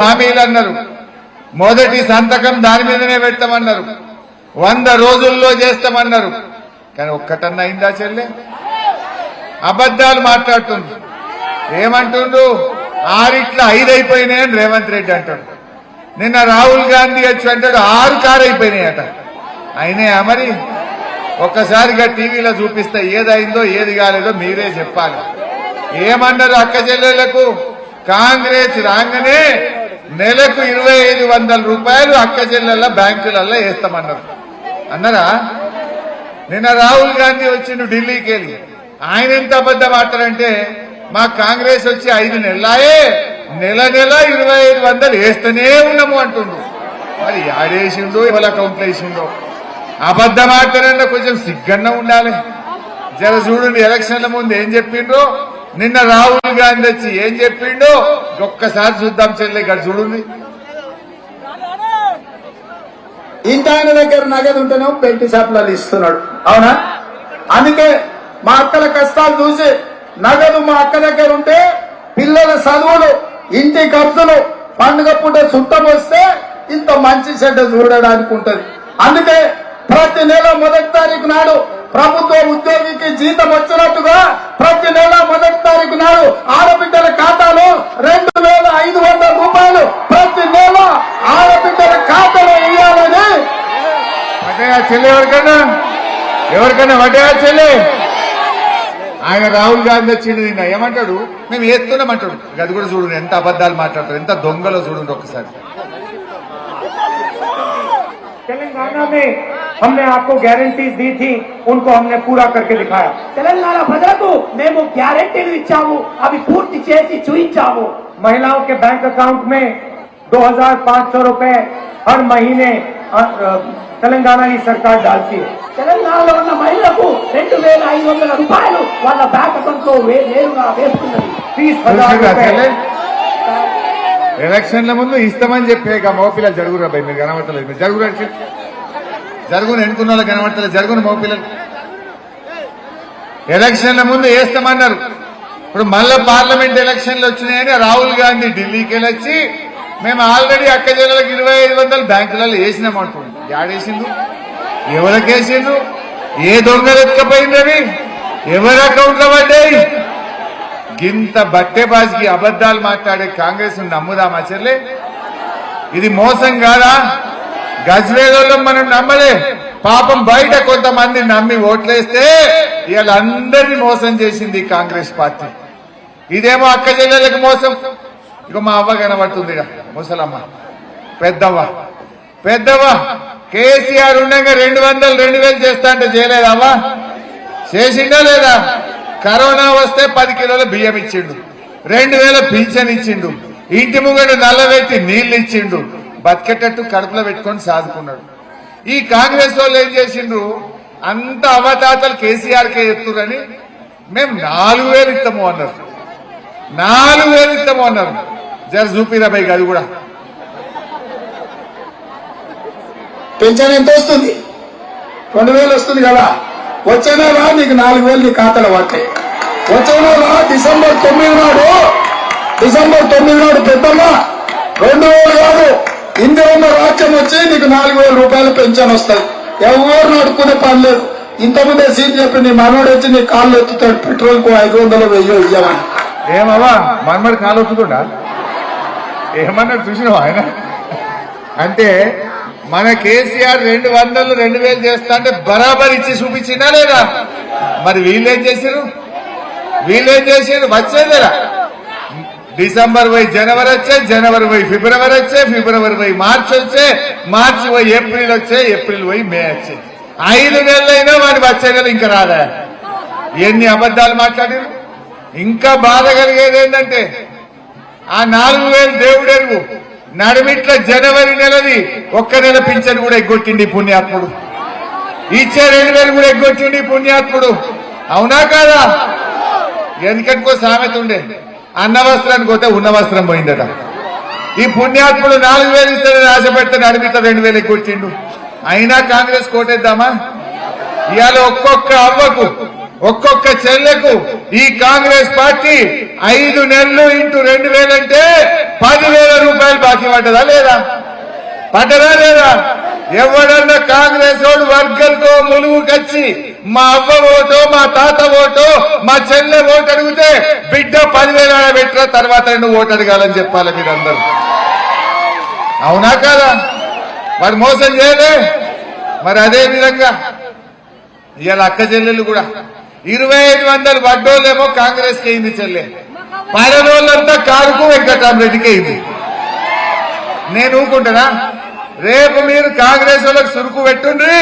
హామీలు అన్నారు. మొదటి సంతకం దాని మీదనే పెట్టమన్నారు. 100 రోజుల్లో చేస్తామన్నారు. కానీ ఒక్కటన్నా అయిందా చెల్లె? అబద్ధాలు మాట్లాడుతుంది. ఏమంటుండ్రు? 6 5 అయిపోయినాయని రేవంత్ రెడ్డి అంటాడు. నిన్న రాహుల్ గాంధీ వచ్చి అంటాడు 6 అయిపోయినాయట. అయినాయా మరి? ఒక్కసారిగా టీవీలో చూపిస్తే ఏదైందో ఏది కాలేదో మీరే చెప్పాలి. ఏమన్నారు అక్క చెల్లెళ్లకు? కాంగ్రెస్ రాగానే నెలకు 2500 రూపాయలు అక్క చెల్లెళ్ళ బ్యాంకులలో వేస్తామన్నారు. అన్నారా? నిన్న రాహుల్ గాంధీ వచ్చిండు ఢిల్లీకి వెళ్ళి. ఆయన ఎంత అబద్ధం ఆడతారంటే మా కాంగ్రెస్ వచ్చి 5 నెలలాయే నెల 2500 వేస్తూనే ఉన్నాము అంటుండ్రు. మరి ఆడేసిండో ఎవరి అకౌంట్లో వేసిండో? అబద్ధం ఆడతారన్నా కొంచెం సిగ్గన్నా ఉండాలి. జర చూడండి, ఎలక్షన్ల ముందు ఏం చెప్పిండ్రో, నిన్న రాహుల్ గాంధీ వచ్చి ఏం చెప్పిండో ఒక్కసారి చూద్దాం చెల్లె. ఇక్కడ చూడండి. ఇంత ఆయన దగ్గర నగదు ఉంటేనే పెయింట్ షాపులలో ఇస్తున్నాడు. అవునా? అందుకే మా అక్కల కష్టాలు చూసి నగదు మా అక్క దగ్గర ఉంటే పిల్లల చదువులు, ఇంటి ఖర్చులు, పండుగ పూట చుట్టం వస్తే ఇంత మంచి చెడ్డ చూడడానికి ఉంటది. అందుకే ప్రతి నెల 1వ తారీఖు నాడు ప్రభుత్వ ఉద్యోగికి జీతం వచ్చినట్టుగా ప్రతి నెల 1వ తారీఖు నాడు ఆడబిడ్డల ఖాతాలో 2500 రూపాయలు ప్రతి నెల ఆడబిడ్డల ఖాతాలో వేయాలని. వడ్డయా చెల్లి? ఎవరికైనా వడ్డయా చెల్లి? ఆయన రాహుల్ గాంధీ వచ్చిండు నిన్న ఏమంటాడు? మేము వేస్తున్నామంటాడు. అది కూడా చూడండి ఎంత అబద్ధాలు మాట్లాడతారు, ఎంత దొంగలో చూడండి ఒక్కసారి. तेलंगाना में हमने आपको गारंटीज दी थी, उनको हमने पूरा करके दिखाया. తెలంగాణ ప్రజలకు మేము గ్యారెంటీలు ఇచ్చాము, అవి పూర్తి చేసి చూపించాము. महिलाओं के बैंक अकाउंट में 2500 रुपए हर महीने तेलंगाना की सरकार डालती है. తెలంగాణలో ఉన్న మహిళలకు 2500 రూపాయలు వాళ్ళ బ్యాంక్ అకౌంట్ లో నేరుగా వేస్తున్నది. 30,000 रुपए. ఎలక్షన్ల ముందు ఇస్తామని చెప్పే మగపిల్లలు జరుగురు అబ్బాయి. మీరు కనబడతలేదు. మీరు జరుగును ఎన్నుకున్న వాళ్ళు కనబడతలేదు. జరుగును మగపిల్లలు ఎలక్షన్ల ముందు వేస్తామన్నారు. ఇప్పుడు మళ్ళా పార్లమెంట్ ఎలక్షన్లు వచ్చినాయని రాహుల్ గాంధీ ఢిల్లీకి వెళ్ళొచ్చి మేము ఆల్రెడీ అక్క చెల్లెలకు 2500 బ్యాంకులలో వేసినామంటుంది. యాడేసిండు? ఎవరికేసిండు? ఏ దొంగలు ఎత్తుకపోయిందని ఎవరి అకౌంట్లో పడ్డాయి? గింత బట్టెబాజికి అబద్ధాలు మాట్లాడే కాంగ్రెస్ నమ్ముదామా చెల్లె? ఇది మోసం కాదా? గజ్వేలలో మనం నమ్మలే. పాపం బయట కొంతమంది నమ్మి ఓట్లేస్తే వీళ్ళందరినీ మోసం చేసింది కాంగ్రెస్ పార్టీ. ఇదేమో అక్క చెల్లెలకు మోసం. ఇక మా అవ్వ కనబడుతుంది, ముసలమ్మ పెద్దవ్వ కేసీఆర్ ఉండగా 200 2000 చేస్తా అంటే చేయలేదవ్వా? చేసిండా లేదా? కరోనా వస్తే 10 కిలోల బియ్యం ఇచ్చిండు, 2000 పింఛన్ ఇచ్చిండు, ఇంటి ముంగడు నల్లబెట్టి నీళ్లు ఇచ్చిండు, బతికేటట్టు కడుపులో పెట్టుకొని సాదుకున్నాడు. ఈ కాంగ్రెస్ వాళ్ళు ఏం చేసిండ్రు? అంత అవతాతలు కేసీఆర్కే చెప్తురని మేము 4000 ఇస్తాము అన్నారు. 4000 ఇస్తాము అన్నారు. జర చూపిరా బై. అది కూడా పెన్షన్ ఎంత వస్తుంది? 2000 వస్తుంది కదా. వచ్చే నెల నీకు 4000 నీ ఖాతాలో పడతాయి. వచ్చే నెల డిసెంబర్ 9 నాడు పెద్దమ్మ 2000 కాదు, ఇందిరమ్మ రాజ్యం వచ్చి నీకు 4000 రూపాయలు పెన్షన్ వస్తుంది. ఎవరు నడుకునే పని లేదు. ఇంతకుముందే సీట్ చెప్పి నీ మనోడు వచ్చి నీ కాళ్ళు ఎత్తుతాడు, పెట్రోల్ కు 500 1000 ఇవ్వమని. ఏమవ్వా మనమడి కాలు వస్తుందా? ఏమన్నాడు చూసినావా ఆయన? అంటే మన కేసీఆర్ 200 2000 చేస్తా అంటే బరాబర్ ఇచ్చి చూపించినా లేదా? మరి వీళ్ళేం చేశారు? వచ్చేదేరా? డిసెంబర్ పోయి జనవరి వచ్చే, జనవరి పోయి ఫిబ్రవరి వచ్చే, ఫిబ్రవరి పోయి మార్చి వచ్చే, మార్చి పోయి ఏప్రిల్ వచ్చే, ఏప్రిల్ పోయి మే వచ్చే. 5 నెలలైనా వాడి వచ్చే నెల ఇంకా రాదా? ఎన్ని అబద్ధాలు మాట్లాడారు. ఇంకా బాధ కలిగేది ఏంటంటే ఆ 4000 దేవుడెరుగు నడిమిట్ల జనవరి నెలది 1 నెల పింఛన్ కూడా ఎగ్గొట్టిండి పుణ్యాత్ముడు. ఇచ్చే 2000 కూడా ఎగ్గొట్టిండి పుణ్యాత్ముడు. అవునా కాదా? ఎందుకనుకో సామెత ఉండే, అన్న వస్త్రానికి పోతే ఉన్న వస్త్రం పోయిందట. ఈ పుణ్యాత్ముడు 4000 ఇస్తాడని ఆశపెడితే నడిమిట్ల 2000 ఎగ్గొట్టిండు. అయినా కాంగ్రెస్ కోటేద్దామా? ఇవాళ ఒక్కొక్క అవ్వకు ఒక్కొక్క చెల్లెకు ఈ కాంగ్రెస్ పార్టీ 5 నెలలు ఇంటూ 2000 అంటే 10,000 రూపాయలు బాకీ పడ్డదా లేదా? పడ్డదా లేదా? ఎవడన్నా కాంగ్రెస్ వాడు వర్గంతో ములుగుకొచ్చి మా అవ్వ ఓటో మా తాత ఓటో మా చెల్లె ఓటు అడిగితే బిడ్డ 10,000 పెట్టిన తర్వాత నువ్వు ఓటు అడగాలని చెప్పాలి మీరందరూ. అవునా కాదా? వాడు మోసం చేయలే. మరి అదే విధంగా ఇవాళ అక్క చెల్లెలు కూడా 2,500 పడ్డోళ్ళేమో కాంగ్రెస్ కి అయింది చెల్లె, పడనోళ్ళంతా కారుకు వెంకటరామరెడ్డికి అయింది. నేను ఊరుకుంటానా? రేపు మీరు కాంగ్రెస్ వాళ్ళకి సురుకు పెట్టుండ్రి.